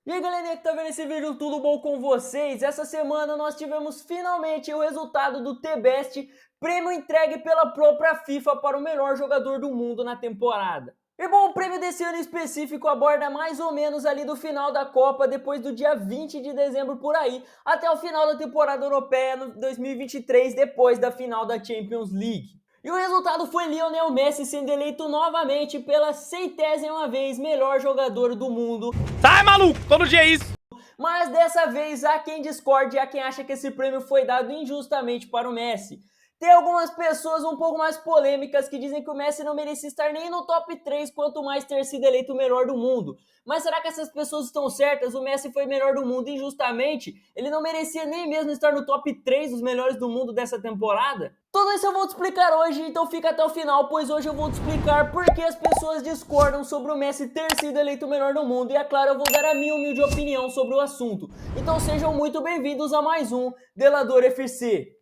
E aí galerinha que tá vendo esse vídeo, tudo bom com vocês? Essa semana nós tivemos finalmente o resultado do The-Best, prêmio entregue pela própria FIFA para o melhor jogador do mundo na temporada. E bom, o prêmio desse ano em específico aborda mais ou menos ali do final da Copa, depois do dia 20 de dezembro por aí, até o final da temporada europeia no 2023, depois da final da Champions League. E o resultado foi Lionel Messi sendo eleito novamente pela 100ª vez melhor jogador do mundo. Sai, maluco! Todo dia é isso! Mas dessa vez há quem discorde e há quem acha que esse prêmio foi dado injustamente para o Messi. Tem algumas pessoas um pouco mais polêmicas que dizem que o Messi não merecia estar nem no top 3, quanto mais ter sido eleito o melhor do mundo. Mas será que essas pessoas estão certas? O Messi foi melhor do mundo injustamente? Ele não merecia nem mesmo estar no top 3 dos melhores do mundo dessa temporada? Tudo isso eu vou te explicar hoje, então fica até o final, pois hoje eu vou te explicar por que as pessoas discordam sobre o Messi ter sido eleito o melhor do mundo. E é claro, eu vou dar a minha humilde opinião sobre o assunto. Então sejam muito bem-vindos a mais um Delador FC.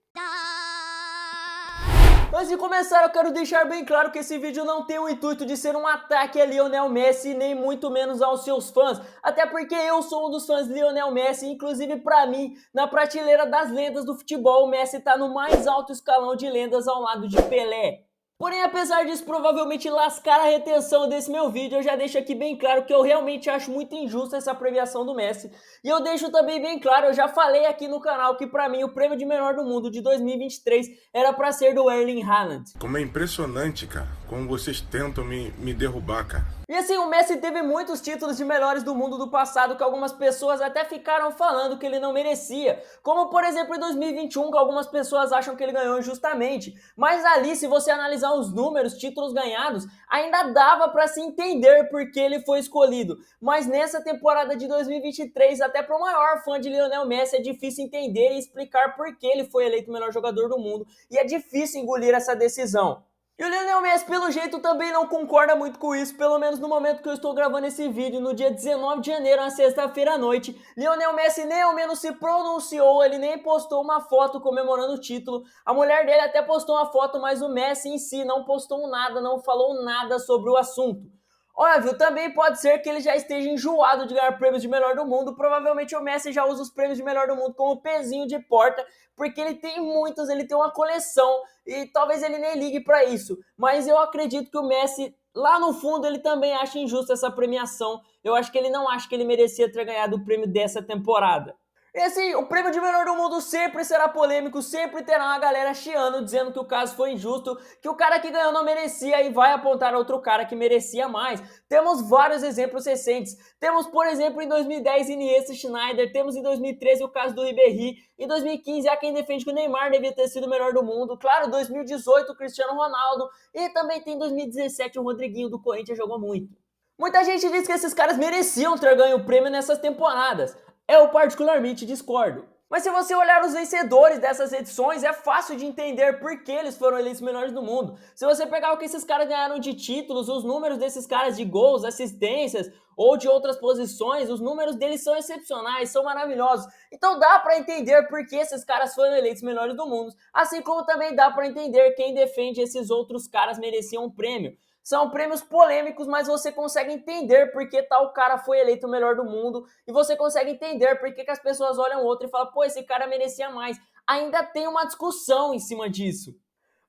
Antes de começar, eu quero deixar bem claro que esse vídeo não tem o intuito de ser um ataque a Lionel Messi, nem muito menos aos seus fãs, até porque eu sou um dos fãs de Lionel Messi, inclusive pra mim, na prateleira das lendas do futebol, o Messi tá no mais alto escalão de lendas ao lado de Pelé. Porém, apesar disso provavelmente lascar a retenção desse meu vídeo, eu já deixo aqui bem claro que eu realmente acho muito injusta essa premiação do Messi. E eu deixo também bem claro, eu já falei aqui no canal que pra mim o prêmio de melhor do mundo de 2023 era pra ser do Erling Haaland. Como é impressionante, cara, como vocês tentam me derrubar, cara. E assim, o Messi teve muitos títulos de melhores do mundo do passado que algumas pessoas até ficaram falando que ele não merecia. Como, por exemplo, em 2021, que algumas pessoas acham que ele ganhou injustamente. Mas ali, se você analisar os números, títulos ganhados, ainda dava para se entender por que ele foi escolhido. Mas nessa temporada de 2023, até para o maior fã de Lionel Messi, é difícil entender e explicar por que ele foi eleito o melhor jogador do mundo. E é difícil engolir essa decisão. E o Lionel Messi, pelo jeito, também não concorda muito com isso, pelo menos no momento que eu estou gravando esse vídeo, no dia 19 de janeiro, na sexta-feira à noite. Lionel Messi nem ao menos se pronunciou, ele nem postou uma foto comemorando o título. A mulher dele até postou uma foto, mas o Messi em si não postou nada, não falou nada sobre o assunto. Óbvio, também pode ser que ele já esteja enjoado de ganhar prêmios de melhor do mundo. Provavelmente o Messi já usa os prêmios de melhor do mundo como pezinho de porta, porque ele tem muitos, ele tem uma coleção e talvez ele nem ligue para isso. Mas eu acredito que o Messi, lá no fundo, ele também acha injusta essa premiação. Eu acho que ele não acha que ele merecia ter ganhado o prêmio dessa temporada. E assim, o prêmio de melhor do mundo sempre será polêmico, sempre terá uma galera chiando, dizendo que o caso foi injusto, que o cara que ganhou não merecia e vai apontar outro cara que merecia mais. Temos vários exemplos recentes. Temos, por exemplo, em 2010, Iniesta e Schneider, temos em 2013 o caso do Ribéry, em 2015 há quem defende que o Neymar devia ter sido o melhor do mundo, claro, 2018 o Cristiano Ronaldo, e também tem 2017 o Rodriguinho do Corinthians jogou muito. Muita gente diz que esses caras mereciam ter ganho o prêmio nessas temporadas. Eu particularmente discordo. Mas se você olhar os vencedores dessas edições, é fácil de entender por que eles foram eleitos melhores do mundo. Se você pegar o que esses caras ganharam de títulos, os números desses caras de gols, assistências ou de outras posições, os números deles são excepcionais, são maravilhosos. Então dá pra entender por que esses caras foram eleitos melhores do mundo, assim como também dá pra entender quem defende esses outros caras mereciam um prêmio. São prêmios polêmicos, mas você consegue entender por que tal cara foi eleito o melhor do mundo e você consegue entender por que as pessoas olham o outro e falam, pô, esse cara merecia mais. Ainda tem uma discussão em cima disso.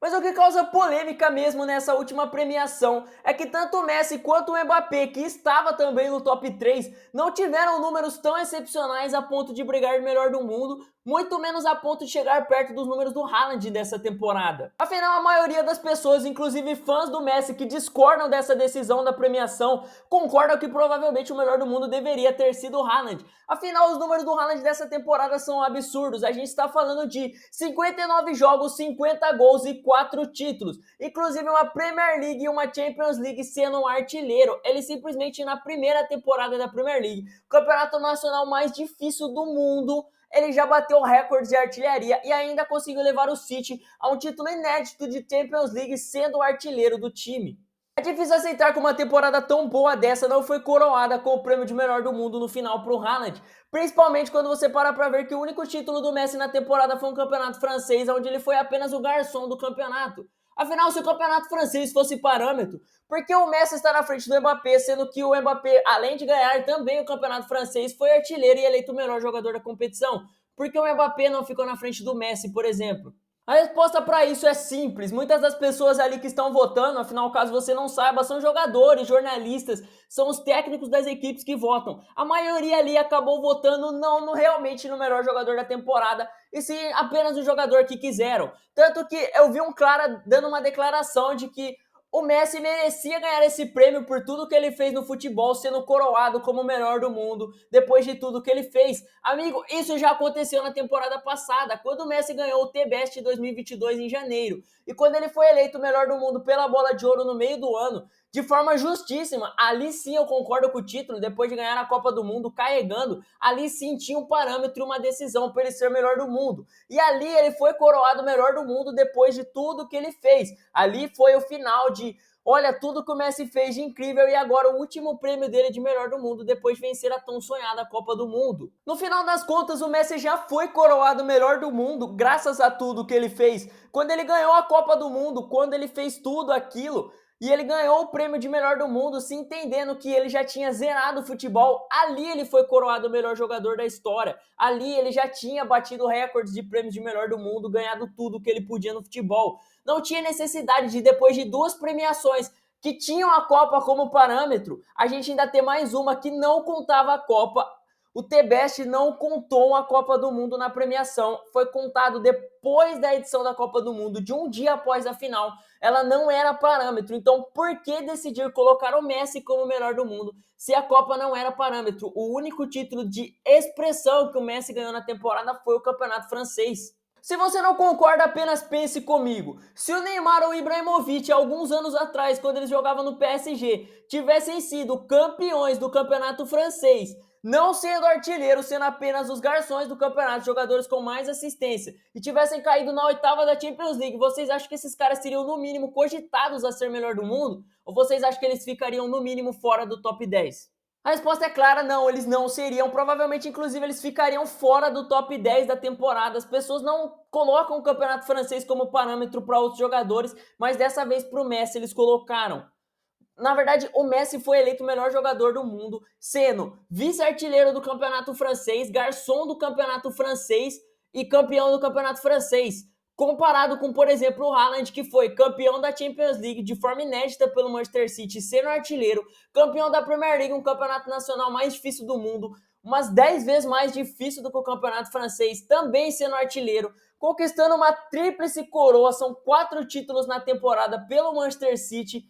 Mas o que causa polêmica mesmo nessa última premiação é que tanto o Messi quanto o Mbappé, que estava também no top 3, não tiveram números tão excepcionais a ponto de brigar de melhor do mundo, muito menos a ponto de chegar perto dos números do Haaland dessa temporada. Afinal, a maioria das pessoas, inclusive fãs do Messi que discordam dessa decisão da premiação, concordam que provavelmente o melhor do mundo deveria ter sido o Haaland. Afinal, os números do Haaland dessa temporada são absurdos. A gente está falando de 59 jogos, 50 gols e 4 títulos. Inclusive uma Premier League e uma Champions League sendo um artilheiro. Ele simplesmente na primeira temporada da Premier League, campeonato nacional mais difícil do mundo, ele já bateu recordes de artilharia e ainda conseguiu levar o City a um título inédito de Champions League sendo o artilheiro do time. É difícil aceitar que uma temporada tão boa dessa não foi coroada com o prêmio de melhor do mundo no final para o Haaland, principalmente quando você para pra ver que o único título do Messi na temporada foi um campeonato francês, onde ele foi apenas o garçom do campeonato. Afinal, se o campeonato francês fosse parâmetro, por que o Messi está na frente do Mbappé, sendo que o Mbappé, além de ganhar também o campeonato francês, foi artilheiro e eleito o melhor jogador da competição? Por que o Mbappé não ficou na frente do Messi, por exemplo? A resposta para isso é simples. Muitas das pessoas ali que estão votando, afinal, caso você não saiba, são jogadores, jornalistas, são os técnicos das equipes que votam. A maioria ali acabou votando não realmente no melhor jogador da temporada, e sim apenas o jogador que quiseram. Tanto que eu vi um cara dando uma declaração de que o Messi merecia ganhar esse prêmio por tudo que ele fez no futebol, sendo coroado como o melhor do mundo, depois de tudo que ele fez. Amigo, isso já aconteceu na temporada passada, quando o Messi ganhou o T-Best 2022 em janeiro. E quando ele foi eleito o melhor do mundo pela Bola de Ouro no meio do ano, de forma justíssima, ali sim eu concordo com o título, depois de ganhar a Copa do Mundo carregando, ali sim tinha um parâmetro e uma decisão para ele ser o melhor do mundo. E ali ele foi coroado o melhor do mundo depois de tudo que ele fez. Ali foi o final de, olha, tudo que o Messi fez de incrível e agora o último prêmio dele de melhor do mundo depois de vencer a tão sonhada Copa do Mundo. No final das contas, o Messi já foi coroado o melhor do mundo graças a tudo que ele fez. Quando ele ganhou a Copa do Mundo, quando ele fez tudo aquilo, e ele ganhou o prêmio de melhor do mundo, se entendendo que ele já tinha zerado o futebol. Ali ele foi coroado o melhor jogador da história. Ali ele já tinha batido recordes de prêmios de melhor do mundo, ganhado tudo que ele podia no futebol. Não tinha necessidade de, depois de 2 premiações que tinham a Copa como parâmetro, a gente ainda ter mais uma que não contava a Copa. O T-Best não contou a Copa do Mundo na premiação, foi contado depois da edição da Copa do Mundo, de um dia após a final. Ela não era parâmetro, então por que decidir colocar o Messi como o melhor do mundo se a Copa não era parâmetro? O único título de expressão que o Messi ganhou na temporada foi o Campeonato Francês. Se você não concorda, apenas pense comigo. Se o Neymar ou o Ibrahimovic, alguns anos atrás, quando eles jogavam no PSG, tivessem sido campeões do Campeonato Francês, não sendo artilheiro, sendo apenas os garçons do campeonato, jogadores com mais assistência, e tivessem caído na 8ª da Champions League, vocês acham que esses caras seriam no mínimo cogitados a ser melhor do mundo? Ou vocês acham que eles ficariam no mínimo fora do top 10? A resposta é clara, não, eles não seriam. Provavelmente, inclusive, eles ficariam fora do top 10 da temporada. As pessoas não colocam o campeonato francês como parâmetro para outros jogadores, mas dessa vez para o Messi eles colocaram. Na verdade, o Messi foi eleito o melhor jogador do mundo, sendo vice-artilheiro do campeonato francês, garçom do campeonato francês e campeão do campeonato francês. Comparado com, por exemplo, o Haaland, que foi campeão da Champions League de forma inédita pelo Manchester City, sendo artilheiro, campeão da Premier League, um campeonato nacional mais difícil do mundo, umas 10 vezes mais difícil do que o campeonato francês, também sendo artilheiro, conquistando uma tríplice coroa, são 4 títulos na temporada pelo Manchester City.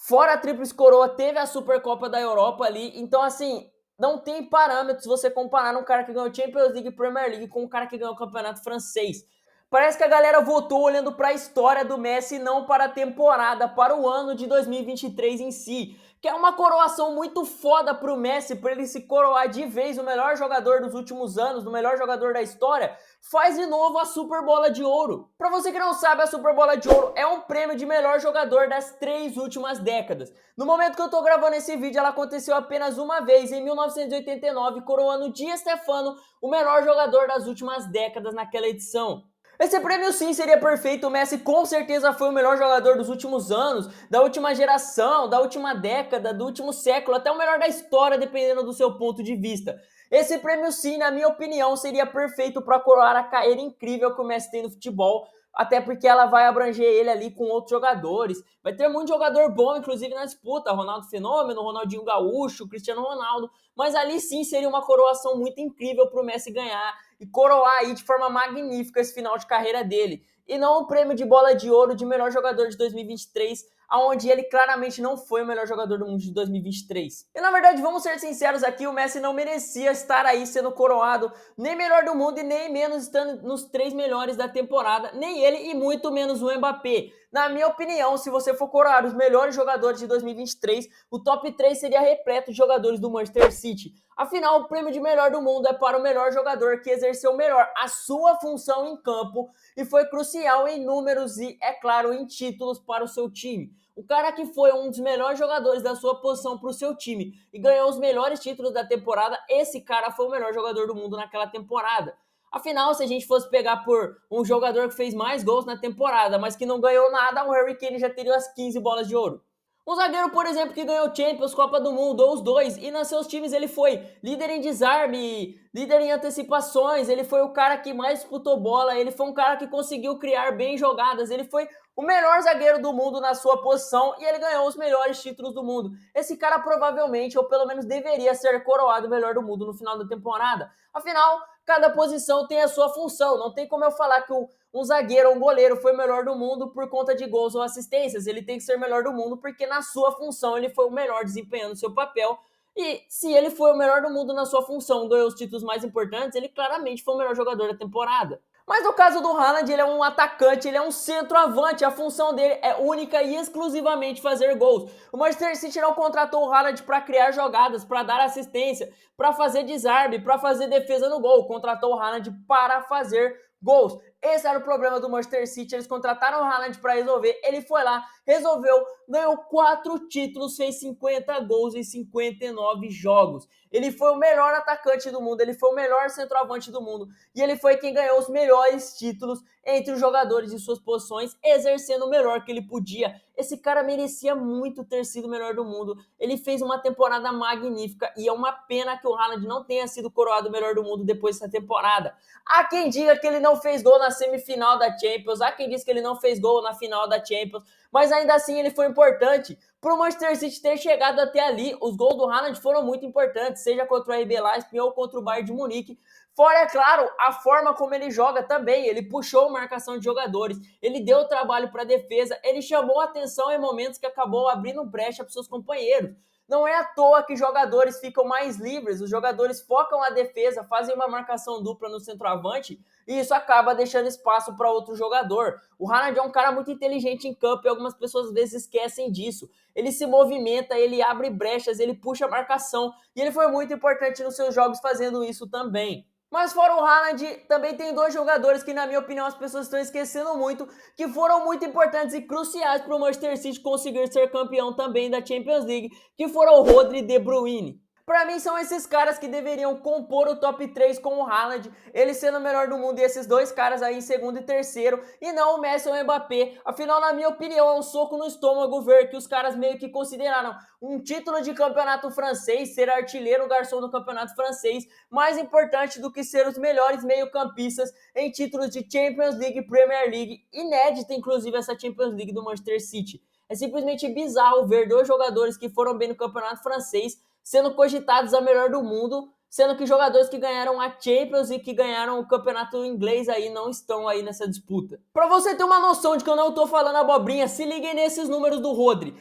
Fora a Tríplice Coroa, teve a Supercopa da Europa ali. Então, assim, não tem parâmetros você comparar um cara que ganhou Champions League e Premier League com um cara que ganhou o Campeonato Francês. Parece que a galera votou olhando para a história do Messi e não para a temporada, para o ano de 2023 em si. Que é uma coroação muito foda pro Messi, para ele se coroar de vez o melhor jogador dos últimos anos, o melhor jogador da história. Faz de novo a Super Bola de Ouro. Para você que não sabe, a Super Bola de Ouro é um prêmio de melhor jogador das 3 últimas décadas. No momento que eu tô gravando esse vídeo, ela aconteceu apenas uma vez, em 1989, coroando Di Stéfano, o melhor jogador das últimas décadas naquela edição. Esse prêmio sim seria perfeito, o Messi com certeza foi o melhor jogador dos últimos anos, da última geração, da última década, do último século, até o melhor da história, dependendo do seu ponto de vista. Esse prêmio sim, na minha opinião, seria perfeito para coroar a carreira incrível que o Messi tem no futebol, até porque ela vai abranger ele ali com outros jogadores. Vai ter muito jogador bom, inclusive, na disputa. Ronaldo Fenômeno, Ronaldinho Gaúcho, Cristiano Ronaldo. Mas ali sim seria uma coroação muito incrível para o Messi ganhar e coroar aí de forma magnífica esse final de carreira dele. E não o prêmio de bola de ouro de melhor jogador de 2023, onde ele claramente não foi o melhor jogador do mundo de 2023. E na verdade, vamos ser sinceros aqui, o Messi não merecia estar aí sendo coroado nem melhor do mundo e nem menos estando nos 3 melhores da temporada, nem ele e muito menos o Mbappé. Na minha opinião, se você for coroar os melhores jogadores de 2023, o top 3 seria repleto de jogadores do Manchester City. Afinal, o prêmio de melhor do mundo é para o melhor jogador que exerceu melhor a sua função em campo e foi crucial em números e, é claro, em títulos para o seu time. O cara que foi um dos melhores jogadores da sua posição para o seu time e ganhou os melhores títulos da temporada, esse cara foi o melhor jogador do mundo naquela temporada. Afinal, se a gente fosse pegar por um jogador que fez mais gols na temporada, mas que não ganhou nada, o Harry Kane já teria as 15 bolas de ouro. Um zagueiro, por exemplo, que ganhou Champions, Copa do Mundo, ou os dois, e nos seus times ele foi líder em desarme, líder em antecipações, ele foi o cara que mais disputou bola, ele foi um cara que conseguiu criar bem jogadas, ele foi o melhor zagueiro do mundo na sua posição e ele ganhou os melhores títulos do mundo. Esse cara provavelmente, ou pelo menos deveria ser coroado o melhor do mundo no final da temporada. Afinal, cada posição tem a sua função, não tem como eu falar que um zagueiro ou um goleiro foi o melhor do mundo por conta de gols ou assistências. Ele tem que ser o melhor do mundo porque na sua função ele foi o melhor desempenhando o seu papel. E se ele foi o melhor do mundo na sua função, ganhou os títulos mais importantes, ele claramente foi o melhor jogador da temporada. Mas no caso do Haaland, ele é um atacante, ele é um centroavante, a função dele é única e exclusivamente fazer gols. O Manchester City não contratou o Haaland para criar jogadas, para dar assistência, para fazer desarme, para fazer defesa no gol. Contratou o Haaland para fazer gols. Esse era o problema do Manchester City, eles contrataram o Haaland para resolver, ele foi lá, resolveu, ganhou 4 títulos, fez 50 gols em 59 jogos. Ele foi o melhor atacante do mundo, ele foi o melhor centroavante do mundo e ele foi quem ganhou os melhores títulos entre os jogadores de suas posições, exercendo o melhor que ele podia. Esse cara merecia muito ter sido o melhor do mundo. Ele fez uma temporada magnífica e é uma pena que o Haaland não tenha sido coroado o melhor do mundo depois dessa temporada. Há quem diga que ele não fez gol na semifinal da Champions, há quem diz que ele não fez gol na final da Champions, mas ainda assim ele foi importante para o Manchester City ter chegado até ali. Os gols do Haaland foram muito importantes, seja contra o RB Leipzig ou contra o Bayern de Munique. Fora, é claro, a forma como ele joga também. Ele puxou marcação de jogadores, ele deu trabalho para a defesa, ele chamou atenção em momentos que acabou abrindo brecha para seus companheiros. Não é à toa que jogadores ficam mais livres, os jogadores focam a defesa, fazem uma marcação dupla no centroavante e isso acaba deixando espaço para outro jogador. O Haaland é um cara muito inteligente em campo e algumas pessoas às vezes esquecem disso. Ele se movimenta, ele abre brechas, ele puxa a marcação e ele foi muito importante nos seus jogos fazendo isso também. Mas fora o Haaland, também tem 2 jogadores que, na minha opinião, as pessoas estão esquecendo muito, que foram muito importantes e cruciais para o Manchester City conseguir ser campeão também da Champions League, que foram o Rodri e De Bruyne. Para mim, são esses caras que deveriam compor o top 3 com o Haaland, ele sendo o melhor do mundo e esses 2 caras aí em segundo e terceiro, e não o Messi ou o Mbappé. Afinal, na minha opinião, é um soco no estômago ver que os caras meio que consideraram um título de campeonato francês, ser artilheiro garçom do campeonato francês, mais importante do que ser os melhores meio-campistas em títulos de Champions League e Premier League, inédita inclusive essa Champions League do Manchester City. É simplesmente bizarro ver 2 jogadores que foram bem no campeonato francês sendo cogitados a melhor do mundo, sendo que jogadores que ganharam a Champions e que ganharam o campeonato inglês aí não estão aí nessa disputa. Para você ter uma noção de que eu não tô falando abobrinha, se liguem nesses números do Rodri.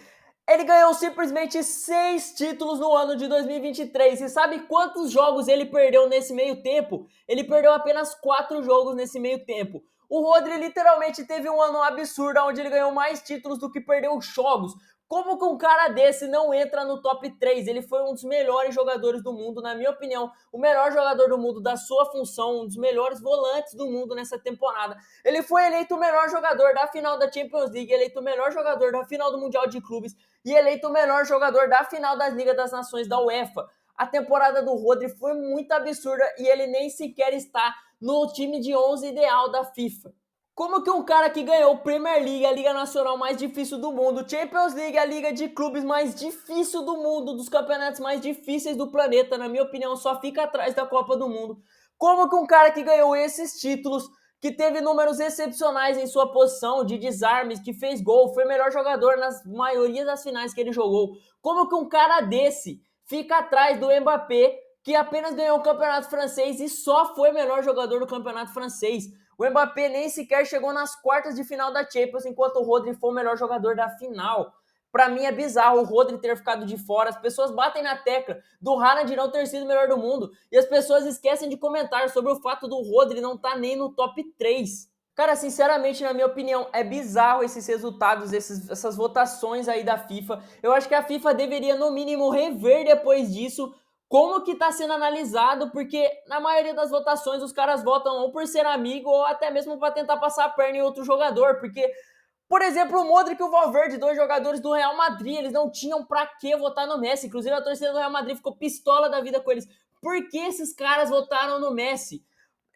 Ele ganhou simplesmente 6 títulos no ano de 2023. E sabe quantos jogos ele perdeu nesse meio tempo? Ele perdeu apenas 4 jogos nesse meio tempo. O Rodri literalmente teve um ano absurdo, onde ele ganhou mais títulos do que perdeu jogos. Como que um cara desse não entra no top 3? Ele foi um dos melhores jogadores do mundo, na minha opinião, o melhor jogador do mundo da sua função, um dos melhores volantes do mundo nessa temporada. Ele foi eleito o melhor jogador da final da Champions League, eleito o melhor jogador da final do Mundial de Clubes e eleito o melhor jogador da final das Ligas das Nações da UEFA. A temporada do Rodri foi muito absurda e ele nem sequer está no time de 11 ideal da FIFA. Como que um cara que ganhou Premier League, a liga nacional mais difícil do mundo, Champions League, a liga de clubes mais difícil do mundo, dos campeonatos mais difíceis do planeta, na minha opinião, só fica atrás da Copa do Mundo. Como que um cara que ganhou esses títulos, que teve números excepcionais em sua posição, de desarmes, que fez gol, foi o melhor jogador nas maioria das finais que ele jogou. Como que um cara desse fica atrás do Mbappé, que apenas ganhou o campeonato francês e só foi o melhor jogador do campeonato francês? O Mbappé nem sequer chegou nas quartas de final da Champions, enquanto o Rodri foi o melhor jogador da final. Para mim é bizarro o Rodri ter ficado de fora. As pessoas batem na tecla do Haaland não ter sido o melhor do mundo. E as pessoas esquecem de comentar sobre o fato do Rodri não estar nem no top 3. Cara, sinceramente, na minha opinião, é bizarro esses resultados, essas votações aí da FIFA. Eu acho que a FIFA deveria, no mínimo, rever depois disso como que tá sendo analisado, porque na maioria das votações os caras votam ou por ser amigo ou até mesmo para tentar passar a perna em outro jogador, porque, por exemplo, o Modric e o Valverde, 2 jogadores do Real Madrid, eles não tinham pra que votar no Messi, inclusive a torcida do Real Madrid ficou pistola da vida com eles. Por que esses caras votaram no Messi?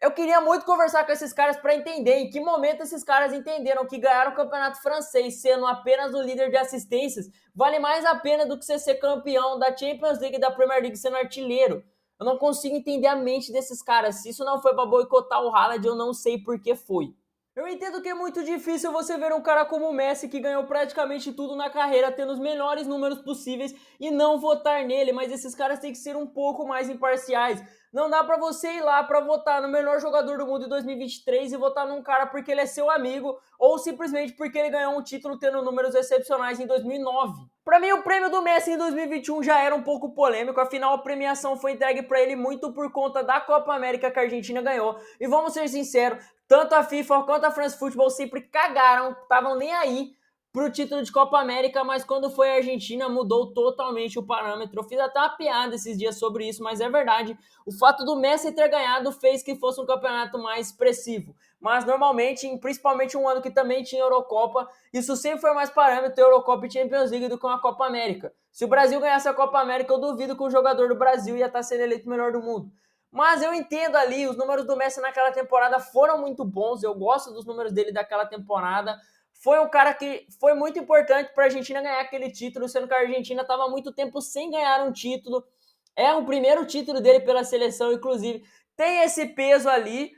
Eu queria muito conversar com esses caras para entender em que momento esses caras entenderam que ganhar o campeonato francês sendo apenas o líder de assistências vale mais a pena do que você ser campeão da Champions League e da Premier League sendo artilheiro. Eu não consigo entender a mente desses caras. Se isso não foi para boicotar o Haaland, eu não sei por que foi. Eu entendo que é muito difícil você ver um cara como o Messi, que ganhou praticamente tudo na carreira, tendo os melhores números possíveis e não votar nele, mas esses caras têm que ser um pouco mais imparciais. Não dá pra você ir lá pra votar no melhor jogador do mundo em 2023 e votar num cara porque ele é seu amigo ou simplesmente porque ele ganhou um título tendo números excepcionais em 2009. Pra mim, o prêmio do Messi em 2021 já era um pouco polêmico, afinal a premiação foi entregue pra ele muito por conta da Copa América que a Argentina ganhou. E vamos ser sinceros, tanto a FIFA quanto a France Football sempre cagaram, estavam nem aí pro título de Copa América, mas quando foi a Argentina mudou totalmente o parâmetro. Eu fiz até uma piada esses dias sobre isso, mas é verdade. O fato do Messi ter ganhado fez que fosse um campeonato mais expressivo. Mas normalmente, principalmente um ano que também tinha Eurocopa, isso sempre foi mais parâmetro, Eurocopa e Champions League, do que uma Copa América. Se o Brasil ganhasse a Copa América, eu duvido que o jogador do Brasil ia estar sendo eleito o melhor do mundo. Mas eu entendo ali, os números do Messi naquela temporada foram muito bons, eu gosto dos números dele daquela temporada. Foi um cara que foi muito importante para a Argentina ganhar aquele título, sendo que a Argentina estava há muito tempo sem ganhar um título. É o primeiro título dele pela seleção, inclusive. Tem esse peso ali.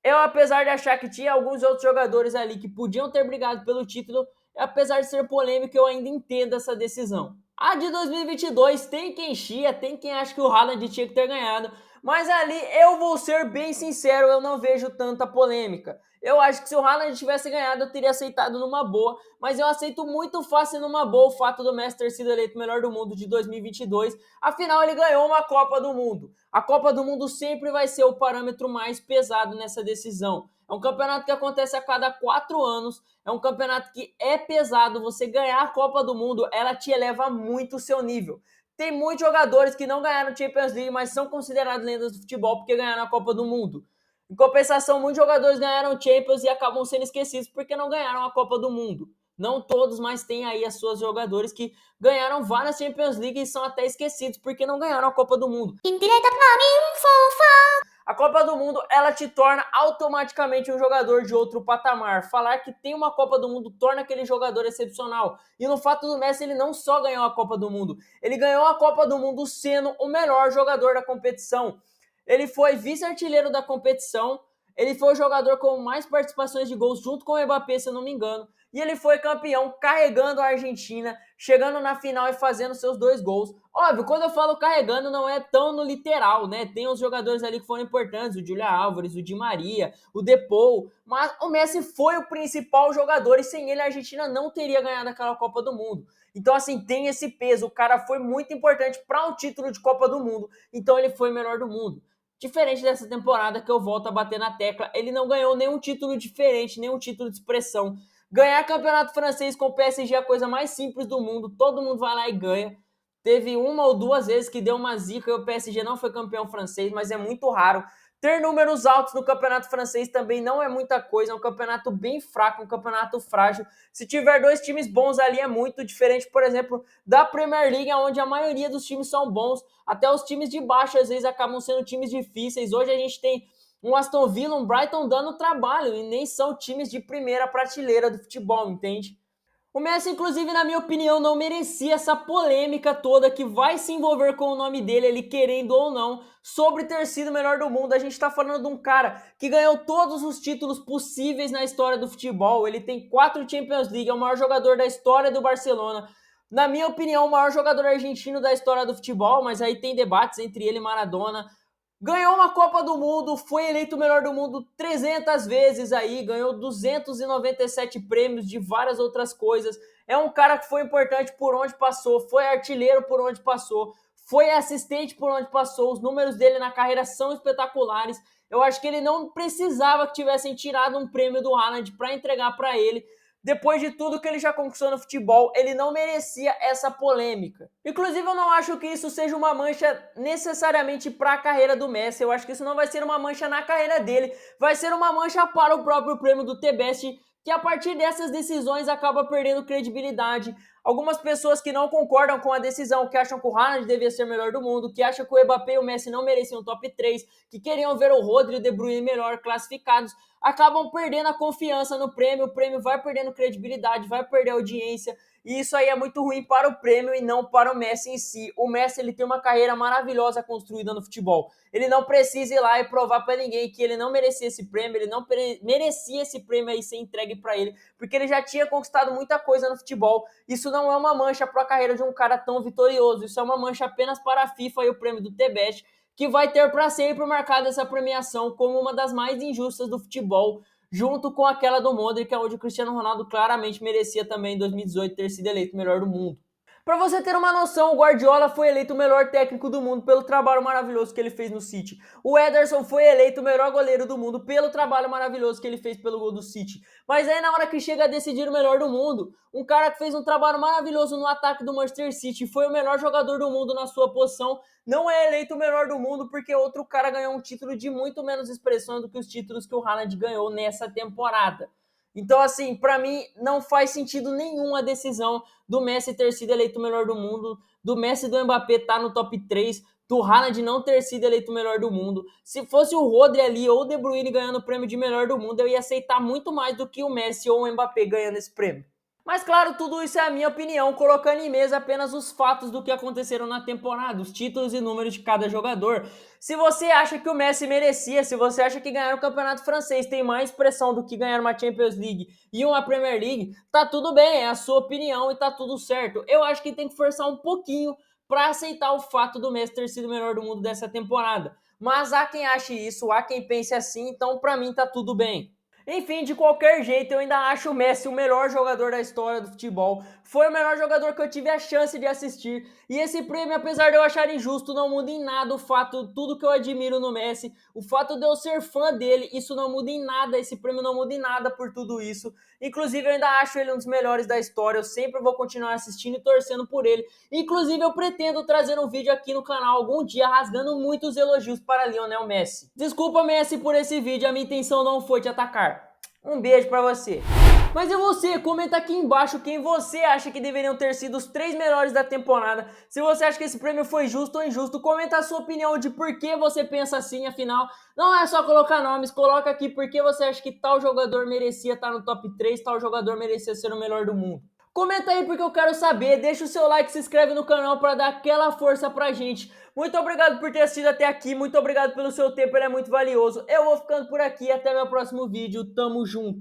Eu, apesar de achar que tinha alguns outros jogadores ali que podiam ter brigado pelo título, apesar de ser polêmico, eu ainda entendo essa decisão. A de 2022 tem quem chia, tem quem acha que o Haaland tinha que ter ganhado, mas ali eu vou ser bem sincero, eu não vejo tanta polêmica. Eu acho que se o Haaland tivesse ganhado, eu teria aceitado numa boa, mas eu aceito muito fácil numa boa o fato do Messi ter sido eleito o melhor do mundo de 2022. Afinal, ele ganhou uma Copa do Mundo. A Copa do Mundo sempre vai ser o parâmetro mais pesado nessa decisão. É um campeonato que acontece a cada 4 anos, é um campeonato que é pesado. Você ganhar a Copa do Mundo, ela te eleva muito o seu nível. Tem muitos jogadores que não ganharam Champions League, mas são considerados lendas do futebol porque ganharam a Copa do Mundo. Em compensação, muitos jogadores ganharam Champions e acabam sendo esquecidos porque não ganharam a Copa do Mundo. Não todos, mas tem aí as suas jogadores que ganharam várias Champions League e são até esquecidos porque não ganharam a Copa do Mundo. A Copa do Mundo, ela te torna automaticamente um jogador de outro patamar. Falar que tem uma Copa do Mundo torna aquele jogador excepcional. E no fato do Messi, ele não só ganhou a Copa do Mundo, ele ganhou a Copa do Mundo sendo o melhor jogador da competição. Ele foi vice-artilheiro da competição, ele foi o jogador com mais participações de gols junto com o Mbappé, se eu não me engano. E ele foi campeão carregando a Argentina, chegando na final e fazendo seus 2 gols. Óbvio, quando eu falo carregando, não é tão no literal, né? Tem os jogadores ali que foram importantes, o Julián Álvares, o Di Maria, o Depou, mas o Messi foi o principal jogador e sem ele a Argentina não teria ganhado aquela Copa do Mundo. Então, assim, tem esse peso. O cara foi muito importante para o título de Copa do Mundo, então ele foi o melhor do mundo. Diferente dessa temporada que eu volto a bater na tecla, ele não ganhou nenhum título diferente, nenhum título de expressão. Ganhar campeonato francês com o PSG é a coisa mais simples do mundo, todo mundo vai lá e ganha. Teve 1 ou 2 vezes que deu uma zica e o PSG não foi campeão francês, mas é muito raro. Ter números altos no campeonato francês também não é muita coisa, é um campeonato bem fraco, um campeonato frágil. Se tiver 2 times bons ali é muito diferente, por exemplo, da Premier League, onde a maioria dos times são bons, até os times de baixo às vezes acabam sendo times difíceis. Hoje a gente tem um Aston Villa, um Brighton dando trabalho e nem são times de primeira prateleira do futebol, entende? O Messi, inclusive, na minha opinião, não merecia essa polêmica toda que vai se envolver com o nome dele, ele querendo ou não, sobre ter sido o melhor do mundo. A gente tá falando de um cara que ganhou todos os títulos possíveis na história do futebol. Ele tem 4 Champions League, é o maior jogador da história do Barcelona. Na minha opinião, o maior jogador argentino da história do futebol, mas aí tem debates entre ele e Maradona. Ganhou uma Copa do Mundo, foi eleito o melhor do mundo 300 vezes aí, ganhou 297 prêmios de várias outras coisas. É um cara que foi importante por onde passou, foi artilheiro por onde passou, foi assistente por onde passou. Os números dele na carreira são espetaculares. Eu acho que ele não precisava que tivessem tirado um prêmio do Haaland para entregar para ele. Depois de tudo que ele já conquistou no futebol, ele não merecia essa polêmica. Inclusive, eu não acho que isso seja uma mancha necessariamente para a carreira do Messi. Eu acho que isso não vai ser uma mancha na carreira dele. Vai ser uma mancha para o próprio prêmio do The Best, que a partir dessas decisões acaba perdendo credibilidade. Algumas pessoas que não concordam com a decisão, que acham que o Haaland devia ser o melhor do mundo, que acham que o Mbappé e o Messi não mereciam top 3, que queriam ver o Rodri e o De Bruyne melhor classificados, acabam perdendo a confiança no prêmio, o prêmio vai perdendo credibilidade, vai perder audiência, e isso aí é muito ruim para o prêmio e não para o Messi em si. O Messi, ele tem uma carreira maravilhosa construída no futebol. Ele não precisa ir lá e provar para ninguém que ele não merecia esse prêmio, ele não merecia esse prêmio aí ser entregue para ele, porque ele já tinha conquistado muita coisa no futebol. Isso não é uma mancha para a carreira de um cara tão vitorioso, isso é uma mancha apenas para a FIFA e o prêmio do TBS, que vai ter para sempre marcada essa premiação como uma das mais injustas do futebol, junto com aquela do Modric, onde o Cristiano Ronaldo claramente merecia também em 2018 ter sido eleito o melhor do mundo. Para você ter uma noção, o Guardiola foi eleito o melhor técnico do mundo pelo trabalho maravilhoso que ele fez no City. O Ederson foi eleito o melhor goleiro do mundo pelo trabalho maravilhoso que ele fez pelo gol do City. Mas aí na hora que chega a decidir o melhor do mundo, um cara que fez um trabalho maravilhoso no ataque do Manchester City, foi o melhor jogador do mundo na sua posição, não é eleito o melhor do mundo porque outro cara ganhou um título de muito menos expressão do que os títulos que o Haaland ganhou nessa temporada. Então, assim, para mim não faz sentido nenhum a decisão do Messi ter sido eleito o melhor do mundo, do Messi e do Mbappé estar no top 3, do Haaland não ter sido eleito o melhor do mundo. Se fosse o Rodri ali ou o De Bruyne ganhando o prêmio de melhor do mundo, eu ia aceitar muito mais do que o Messi ou o Mbappé ganhando esse prêmio. Mas claro, tudo isso é a minha opinião, colocando em mesa apenas os fatos do que aconteceram na temporada, os títulos e números de cada jogador. Se você acha que o Messi merecia, se você acha que ganhar o campeonato francês tem mais pressão do que ganhar uma Champions League e uma Premier League, tá tudo bem, é a sua opinião e tá tudo certo. Eu acho que tem que forçar um pouquinho para aceitar o fato do Messi ter sido o melhor do mundo dessa temporada. Mas há quem ache isso, há quem pense assim, então para mim tá tudo bem. Enfim, de qualquer jeito, eu ainda acho o Messi o melhor jogador da história do futebol. Foi o melhor jogador que eu tive a chance de assistir. E esse prêmio, apesar de eu achar injusto, não muda em nada o fato, tudo que eu admiro no Messi. O fato de eu ser fã dele, isso não muda em nada. Esse prêmio não muda em nada por tudo isso. Inclusive, eu ainda acho ele um dos melhores da história. Eu sempre vou continuar assistindo e torcendo por ele. Inclusive, eu pretendo trazer um vídeo aqui no canal algum dia rasgando muitos elogios para Lionel Messi. Desculpa, Messi, por esse vídeo. A minha intenção não foi te atacar. Um beijo pra você. Mas e você? Comenta aqui embaixo quem você acha que deveriam ter sido os 3 melhores da temporada. Se você acha que esse prêmio foi justo ou injusto, comenta a sua opinião de por que você pensa assim, afinal. Não é só colocar nomes, coloca aqui por que você acha que tal jogador merecia estar no top 3, tal jogador merecia ser o melhor do mundo. Comenta aí porque eu quero saber, deixa o seu like, se inscreve no canal para dar aquela força pra gente. Muito obrigado por ter assistido até aqui, muito obrigado pelo seu tempo, ele é muito valioso. Eu vou ficando por aqui, até meu próximo vídeo, tamo junto.